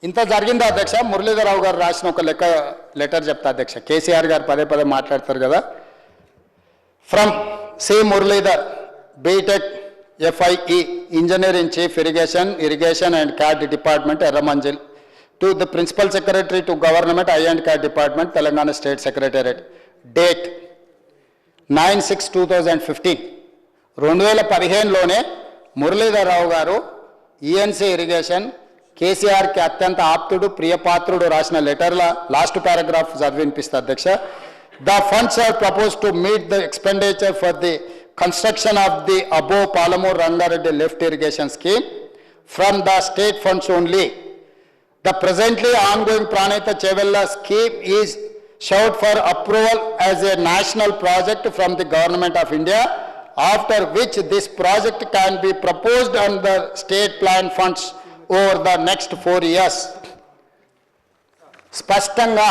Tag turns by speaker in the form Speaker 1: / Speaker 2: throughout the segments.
Speaker 1: ఇంత జరిగిందా అధ్యక్ష? మురళీధరరావు గారు రాసిన ఒక లెటర్ చెప్తా అధ్యక్ష. కేసీఆర్ గారు పదే పదే మాట్లాడతారు కదా. From C Muralidhar, BTech FIE, Engineer in Chief Irrigation and CAD Department, Erramanjil, to the Principal Secretary to Government I&CAD Department, Telangana State Secretariat. Date 9/6/2015. 2015లోనే Muralidhar Rao గారు ENC ఇరిగేషన్ కేసీఆర్కి అత్యంత ఆప్తుడు ప్రియపాత్రుడు రాసిన లెటర్ల లాస్ట్ పారాగ్రాఫ్ చదివినిపిస్తా అధ్యక్ష. The funds are proposed to meet the expenditure for the construction of the above Palamur Rangareddy lift irrigation scheme from the state funds only. The presently ongoing Pranita Chevella scheme is sought for approval as a national project from the Government of India, after which this project can be proposed under state plan funds over the next 4 years. స్పష్టంగా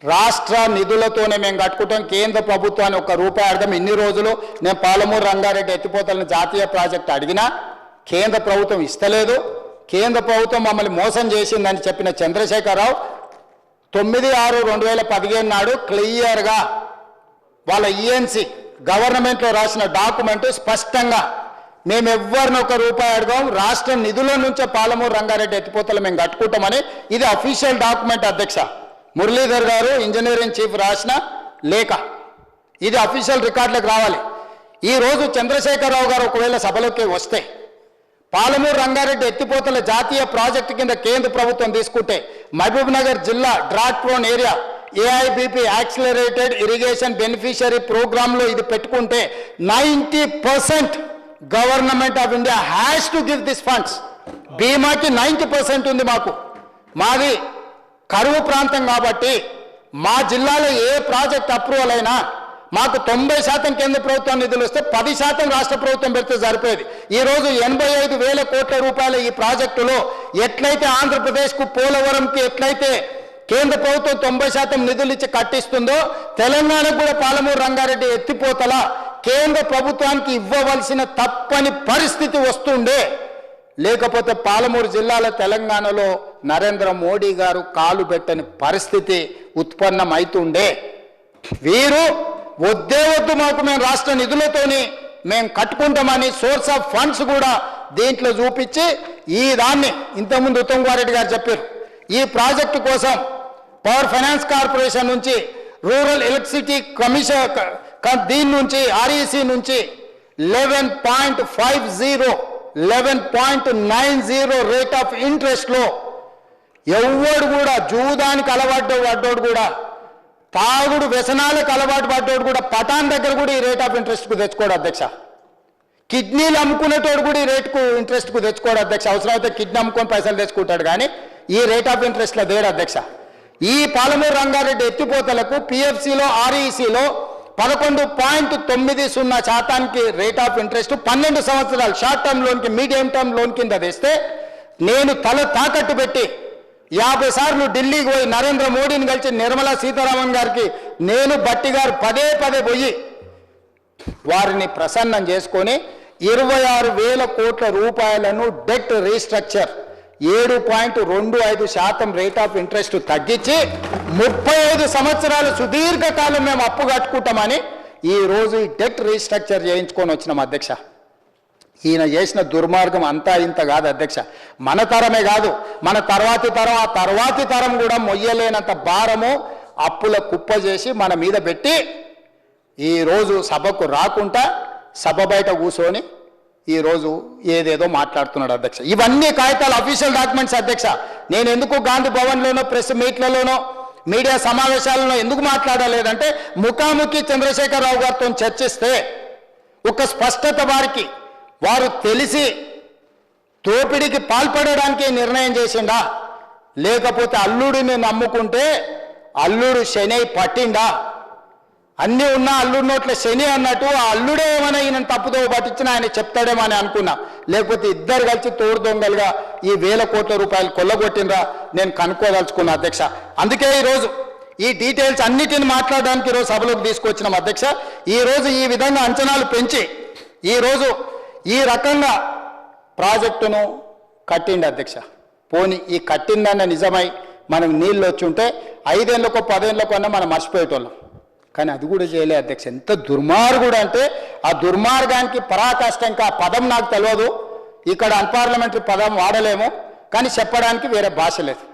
Speaker 1: రాష్ట్ర నిధులతోనే మేము కట్టుకుంటాం, కేంద్ర ప్రభుత్వాన్ని ₹1 అడగం. ఇన్ని రోజులు నేను పాలమూరు రంగారెడ్డి ఎత్తిపోతలను జాతీయ ప్రాజెక్టు అడిగినా కేంద్ర ప్రభుత్వం ఇస్తలేదు. కేంద్ర ప్రభుత్వం మమ్మల్ని మోసం చేసిందని చెప్పిన చంద్రశేఖరరావు 9/6/2015 నాడు క్లియర్గా వాళ్ళ ENC గవర్నమెంట్లో రాసిన డాక్యుమెంటు స్పష్టంగా మేము ఎవరిని ₹1 అడగాం, రాష్ట్ర నిధుల నుంచే పాలమూరు రంగారెడ్డి ఎత్తిపోతలు మేము కట్టుకుంటామని. ఇది అఫీషియల్ డాక్యుమెంట్ అధ్యక్ష. మురళీధర్ గారు ఇంజనీరింగ్ చీఫ్ రాసిన లేఖ, ఇది అఫీషియల్ రికార్డులకు రావాలి. ఈరోజు చంద్రశేఖరరావు గారు ఒకవేళ సభలోకి వస్తే పాలమూరు రంగారెడ్డి ఎత్తిపోతల జాతీయ ప్రాజెక్టు కింద కేంద్ర ప్రభుత్వం తీసుకుంటే మహబూబ్ నగర్ జిల్లా drought prone area AIBP accelerated irrigation beneficiary ప్రోగ్రాంలో ఇది పెట్టుకుంటే 90% government of India has to give this funds. బీమాకి 90% ఉంది. మాది కరువు ప్రాంతం కాబట్టి మా జిల్లాలో ఏ ప్రాజెక్ట్ అప్రూవల్ అయినా మాకు 90% కేంద్ర ప్రభుత్వం నిధులు వస్తే 10% రాష్ట్ర ప్రభుత్వం పెడితే సరిపోయేది. ఈరోజు 85,000 కోట్ల రూపాయల ఈ ప్రాజెక్టులో ఎట్లయితే ఆంధ్రప్రదేశ్కు పోలవరంకి ఎట్లయితే కేంద్ర ప్రభుత్వం 90% నిధులు ఇచ్చి కట్టిస్తుందో, తెలంగాణకు కూడా పాలమూరు రంగారెడ్డి ఎత్తిపోతల కేంద్ర ప్రభుత్వానికి ఇవ్వవలసిన తప్పని పరిస్థితి వస్తుండే. లేకపోతే పాలమూరు జిల్లాల తెలంగాణలో నరేంద్ర మోడీ గారు కాలు పెట్టని పరిస్థితి ఉత్పన్నమవుతుండే. వీరు వద్దే వద్దు, మాకు మేము రాష్ట్ర నిధులతోని మేము కట్టుకుంటామని సోర్స్ ఆఫ్ ఫండ్స్ కూడా దీంట్లో చూపించి ఈ దాన్ని ఇంతకుముందు ఉత్తమ్ కుమార్ రెడ్డి గారు చెప్పారు. ఈ ప్రాజెక్టు కోసం పవర్ ఫైనాన్స్ కార్పొరేషన్ నుంచి, రూరల్ ఎలక్ట్రిసిటీ కమిషన్ దీని నుంచి, REC నుంచి 11.90 రేట్ ఆఫ్ ఇంట్రెస్ట్లో ఎవడు కూడా జూదానికి అలవాటు పడ్డోడు కూడా, తాగుడు వ్యసనాలకు అలవాటు పడ్డోడు కూడా పటాన్ దగ్గర కూడా ఈ రేట్ ఆఫ్ ఇంట్రెస్ట్కు తెచ్చుకోడు అధ్యక్ష. కిడ్నీలు అమ్ముకునేటోడు కూడా ఈ రేటుకు ఇంట్రెస్ట్కు తెచ్చుకోడు అధ్యక్ష. అవసరమైతే కిడ్నీ అమ్ముకొని పైసలు తెచ్చుకుంటాడు, కానీ ఈ రేట్ ఆఫ్ ఇంట్రెస్ట్లో దేడు అధ్యక్ష. ఈ పాలమూరు రంగారెడ్డి ఎత్తిపోతలకు PFCలో RECలో 11.90% రేట్ ఆఫ్ ఇంట్రెస్ట్ 12 సంవత్సరాలు షార్ట్ టర్మ్ లోన్కి, మీడియం టర్మ్ లోన్ కింద తెస్తే నేను తల తాకట్టు పెట్టి 50 సార్లు ఢిల్లీకి పోయి నరేంద్ర మోడీని కలిసి నిర్మలా సీతారామన్ గారికి నేను బట్టి గారు పదే పోయి వారిని ప్రసన్నం చేసుకొని 26,000 కోట్ల రూపాయలను debt restructure 7.25% rate of interest తగ్గించి 35 సంవత్సరాలు సుదీర్ఘకాలం మేము అప్పు కట్టుకుంటామని ఈరోజు ఈ డెట్ రీస్ట్రక్చర్ చేయించుకొని వచ్చినాం అధ్యక్ష. ఈయన చేసిన దుర్మార్గం అంతా ఇంత కాదు అధ్యక్ష. మన తరమే కాదు, మన తర్వాతి తరం, ఆ తర్వాతి తరం కూడా మొయ్యలేనంత భారము అప్పుల కుప్ప చేసి మన మీద పెట్టి ఈరోజు సభకు రాకుండా సభ బయట కూర్చొని ఈరోజు ఏదేదో మాట్లాడుతున్నాడు అధ్యక్ష. ఇవన్నీ కాగితాలు అఫీషియల్ డాక్యుమెంట్స్ అధ్యక్ష. నేను ఎందుకు గాంధీ భవన్లోనో ప్రెస్ మీట్లలోనో మీడియా సమావేశాలలో ఎందుకు మాట్లాడలేదంటే, ముఖాముఖి చంద్రశేఖరరావు గారితో చర్చిస్తే ఒక స్పష్టత వారు తెలిసి దోపిడీకి పాల్పడడానికి నిర్ణయం చేసిండా, లేకపోతే అల్లుడిని నమ్ముకుంటే అల్లుడు శని పట్టిండా, అన్నీ ఉన్నా అల్లుడి నోట్ల శని అన్నట్టు ఆ అల్లుడే ఏమైనా ఈయన తప్పుదో పట్టించినా ఆయన చెప్తాడేమో అని అనుకున్నా. లేకపోతే ఇద్దరు కలిసి తోడు దొంగలుగా ఈ 1,000 కోట్ల రూపాయలు కొల్లగొట్టినరా నేను కనుక్కోదలుచుకున్నా అధ్యక్ష. అందుకే ఈరోజు ఈ డీటెయిల్స్ అన్నిటిని మాట్లాడడానికి ఈరోజు సభలోకి తీసుకొచ్చినాం అధ్యక్ష. ఈరోజు ఈ విధంగా అంచనాలు పెంచి ఈరోజు ఈ రకంగా ప్రాజెక్టును కట్టిండి అధ్యక్ష. పోని ఈ కట్టిందన్న నిజమై మనకు నీళ్ళు వచ్చి ఉంటే 5 ఏళ్ళకో 10 ఏళ్ళకో అన్నా మనం మర్చిపోయేటోళ్ళం. కానీ అది కూడా చేయలే అధ్యక్ష. ఎంత దుర్మార్గుడు అంటే ఆ దుర్మార్గానికి పరాకాష్ట. ఇంకా ఆ పదం నాకు తెలియదు, ఇక్కడ అన్పార్లమెంటరీ పదం వాడలేము, కానీ చెప్పడానికి వేరే భాష లేదు.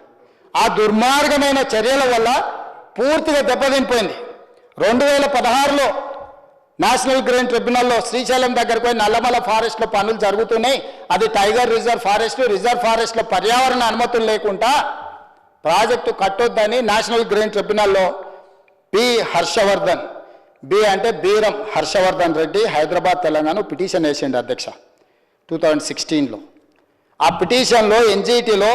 Speaker 1: ఆ దుర్మార్గమైన చర్యల వల్ల పూర్తిగా దెబ్బతినిపోయింది. 2016లో నేషనల్ గ్రీన్ ట్రిబ్యునల్లో శ్రీశైలం దగ్గరకు పోయి నల్లమల ఫారెస్ట్లో పనులు జరుగుతున్నాయి. అది టైగర్ రిజర్వ్ ఫారెస్ట్లో పర్యావరణ అనుమతులు లేకుండా ప్రాజెక్టు కట్టొద్దని నేషనల్ గ్రీన్ ట్రిబ్యునల్లో బి హర్షవర్ధన్, బి అంటే బీరం హర్షవర్ధన్ రెడ్డి, హైదరాబాద్ తెలంగాణ పిటిషన్ వేసిండు అధ్యక్ష 2016లో. ఆ పిటిషన్లో ఎన్జిటిలో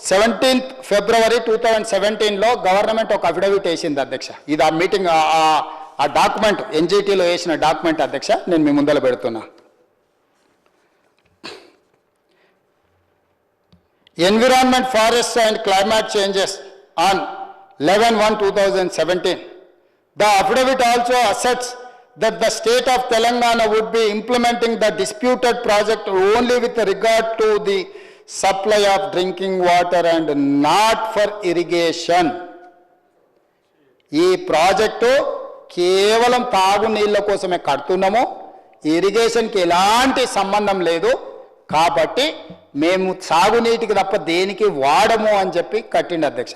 Speaker 1: 17th February 2017లో గవర్నమెంట్ ఒక అఫిడవిట్ వేసింది అధ్యక్ష. ఇది ఆ మీటింగ్ ఆ డాక్యుమెంట్ ఎన్జిటిలో వేసిన డాక్యుమెంట్ అధ్యక్ష, నేను మీ ముందర పెడుతున్నా. Environment, forest and climate changes on 11/1/2017. The affidavit also asserts that the state of Telangana would be implementing the disputed project only with regard to the supply of drinking water and not for irrigation. ఈ project కేవలం తాగునీళ్ళ కోసమే కడుతున్నాము, ఇరిగేషన్కి ఎలాంటి సంబంధం లేదు, కాబట్టి మేము సాగునీటికి తప్ప దేనికి వాడము అని చెప్పి కట్టిండు అధ్యక్ష.